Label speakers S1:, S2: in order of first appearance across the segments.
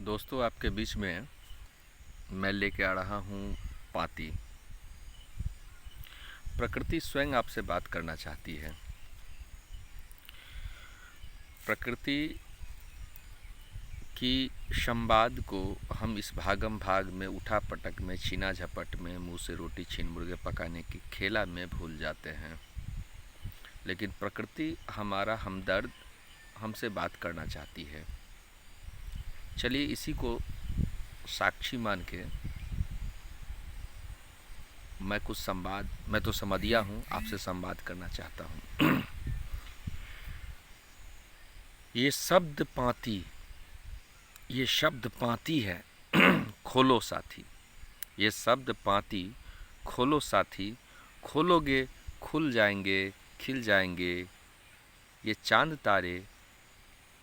S1: दोस्तों, आपके बीच में मैं लेके आ रहा हूँ पाती। प्रकृति स्वयं आपसे बात करना चाहती है। प्रकृति की संवाद को हम इस भागम भाग में, उठा पटक में, छीना झपट में, मुंह से रोटी छीन मुर्गे पकाने की खेला में भूल जाते हैं। लेकिन प्रकृति हमारा हमदर्द हमसे बात करना चाहती है। चलिए इसी को साक्षी मान के मैं तो समझिया हूँ, आपसे संवाद करना चाहता हूँ। ये शब्द पाती है। खोलो साथी, ये शब्द पाती, खोलो साथी, खोलोगे खुल जाएंगे, खिल जाएंगे। ये चांद तारे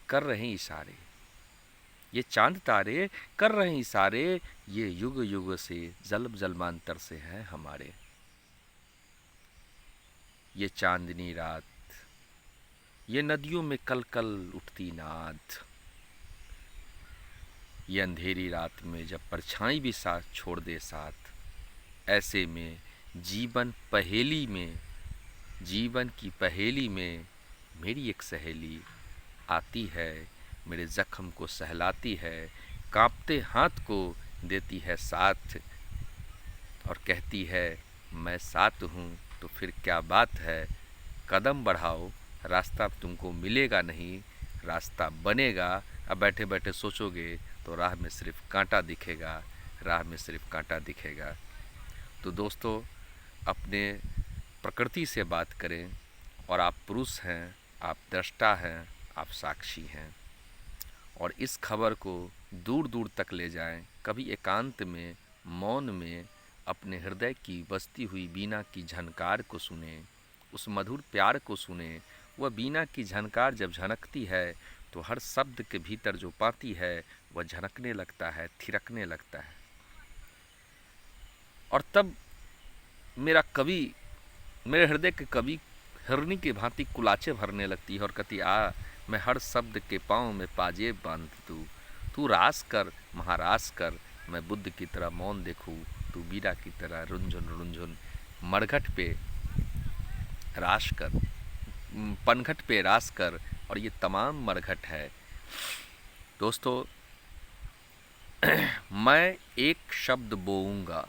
S1: कर रहे हैं इशारे, ये चांद तारे कर रहे हैं इशारे। ये युग युग से जलमांतर से हैं हमारे। ये चांदनी रात, ये नदियों में कल कल उठती नाद। ये अंधेरी रात में जब परछाई भी साथ छोड़ दे साथ, ऐसे में जीवन की पहेली में मेरी एक सहेली आती है, मेरे जख्म को सहलाती है, कांपते हाथ को देती है साथ और कहती है मैं साथ हूँ तो फिर क्या बात है। कदम बढ़ाओ, रास्ता तुमको मिलेगा नहीं, रास्ता बनेगा। अब बैठे बैठे सोचोगे तो राह में सिर्फ कांटा दिखेगा, राह में सिर्फ कांटा दिखेगा। तो दोस्तों, अपने प्रकृति से बात करें। और आप पुरुष हैं, आप दृष्टा हैं, आप साक्षी हैं। और इस खबर को दूर दूर तक ले जाएं। कभी एकांत में, मौन में अपने हृदय की बजती हुई बीना की झनकार को सुने, उस मधुर प्यार को सुने। वह बीना की झनकार जब झनकती है तो हर शब्द के भीतर जो पाती है वह झनकने लगता है, थिरकने लगता है। और तब मेरे हृदय के कवि हिरनी की भांति कुलाचे भरने लगती है और कहती आ मैं हर शब्द के पाँव में पाजेब बांध दूँ। तू रास कर, महारास कर, मैं बुद्ध की तरह मौन देखूँ, तू बीरा की तरह रुंझुन रुंझुन मरघट पे रास कर, पनघट पे रास कर। और ये तमाम मरघट है। दोस्तों, मैं एक शब्द बोऊंगा,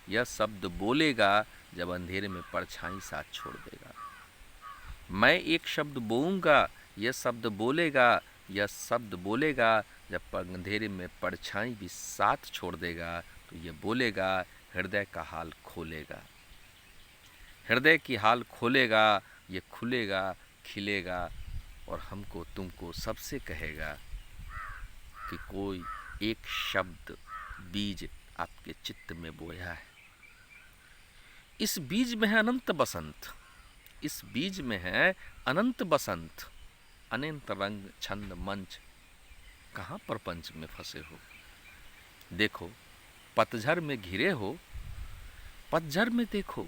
S1: यह शब्द बोलेगा जब अंधेरे में परछाई साथ छोड़ देगा। मैं एक शब्द बोऊंगा, यह शब्द बोलेगा जब अंधेरे में परछाई भी साथ छोड़ देगा। तो ये बोलेगा, हृदय का हाल खोलेगा, हृदय की हाल खोलेगा। ये खुलेगा, खिलेगा और हमको तुमको सबसे कहेगा कि कोई एक शब्द बीज आपके चित्त में बोया है। इस बीज में है अनंत बसंत, इस बीज में है अनंत बसंत। अनंत रंग छंद मंच, कहाँ प्रपंच में फंसे हो। देखो पतझड़ में घिरे हो, पतझड़ में देखो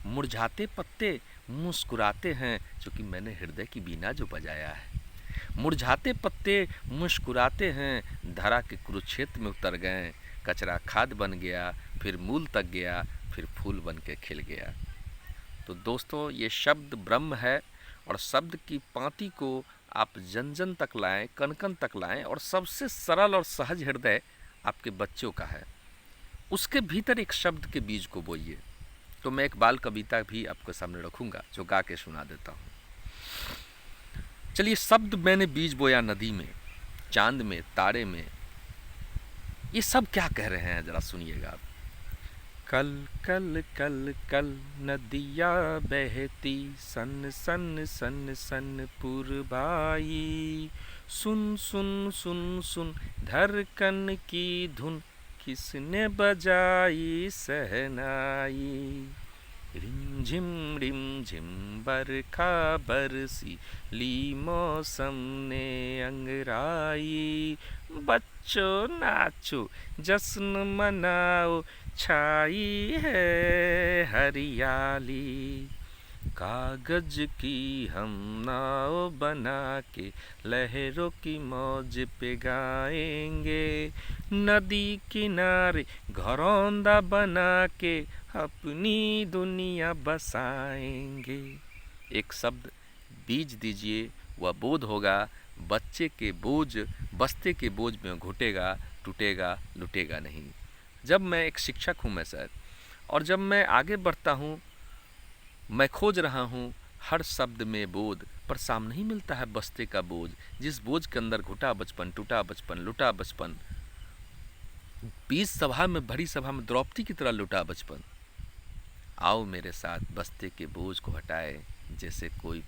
S1: मुरझाते पत्ते मुस्कुराते हैं, क्योंकि मैंने हृदय की बीना जो बजाया है। मुरझाते पत्ते मुस्कुराते हैं, धरा के कुरुक्षेत्र में उतर गए। कचरा खाद बन गया, फिर मूल तक गया, फिर फूल बन के खिल गया। तो दोस्तों, ये शब्द ब्रह्म है और शब्द की पांति को आप जन जन तक लाएं, कण कण तक लाएं। और सबसे सरल और सहज हृदय आपके बच्चों का है, उसके भीतर एक शब्द के बीज को बोइए। तो मैं एक बाल कविता भी आपके सामने रखूंगा जो गा के सुना देता हूँ। चलिए, शब्द मैंने बीज बोया नदी में, चांद में, तारे में। ये सब क्या कह रहे हैं जरा सुनिएगा आप। कल कल कल कल नदिया बहती, सन सन सन सन पुरबाई। सुन सुन सुन सुन धड़कन की धुन, किसने बजाई सहनाई। रिम झिम बरखा बरसी, ली मौसम ने अंगराई। बच्चों नाचो, जश्न मनाओ, छाई है हरियाली। कागज की हम नाव बना के लहरों की मौज पे गाएंगे, नदी किनारे घरौंदा बना के अपनी दुनिया बसाएंगे। एक शब्द बीज दीजिए, वह बोध होगा, बच्चे के बोझ बस्ते के बोझ में घुटेगा, टूटेगा लुटेगा नहीं। जब मैं एक शिक्षक हूँ मैं सर, और जब मैं आगे बढ़ता हूँ, मैं खोज रहा हूँ हर शब्द में बोध, पर सामने ही मिलता है बस्ते का बोझ, जिस बोझ के अंदर घुटा बचपन, टूटा बचपन, लुटा बचपन, बीच सभा में, भरी सभा में द्रौपदी की तरह लुटा बचपन। आओ मेरे साथ बस्ते के बोझ को हटाए, जैसे कोई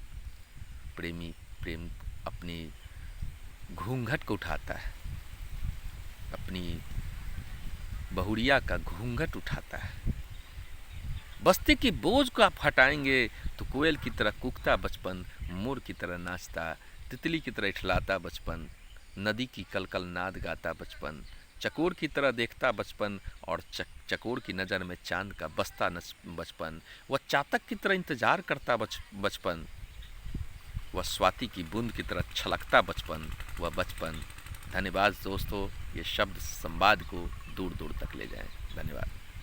S1: प्रेमी प्रेम अपनी घूंघट को उठाता है, अपनी बहुरिया का घूंघट उठाता है। बस्ते के बोझ को आप हटाएंगे तो कोयल की तरह कूकता बचपन, मोर की तरह नाचता, तितली की तरह इठलाता बचपन, नदी की कलकल नाद गाता बचपन, चकोर की तरह देखता बचपन, और चकोर की नज़र में चांद का बसता बचपन, वह चातक की तरह इंतजार करता बचपन, वह स्वाति की बूंद की तरह छलकता बचपन, वह बचपन। धन्यवाद दोस्तों, ये शब्द संवाद को दूर दूर तक ले जाएं। धन्यवाद।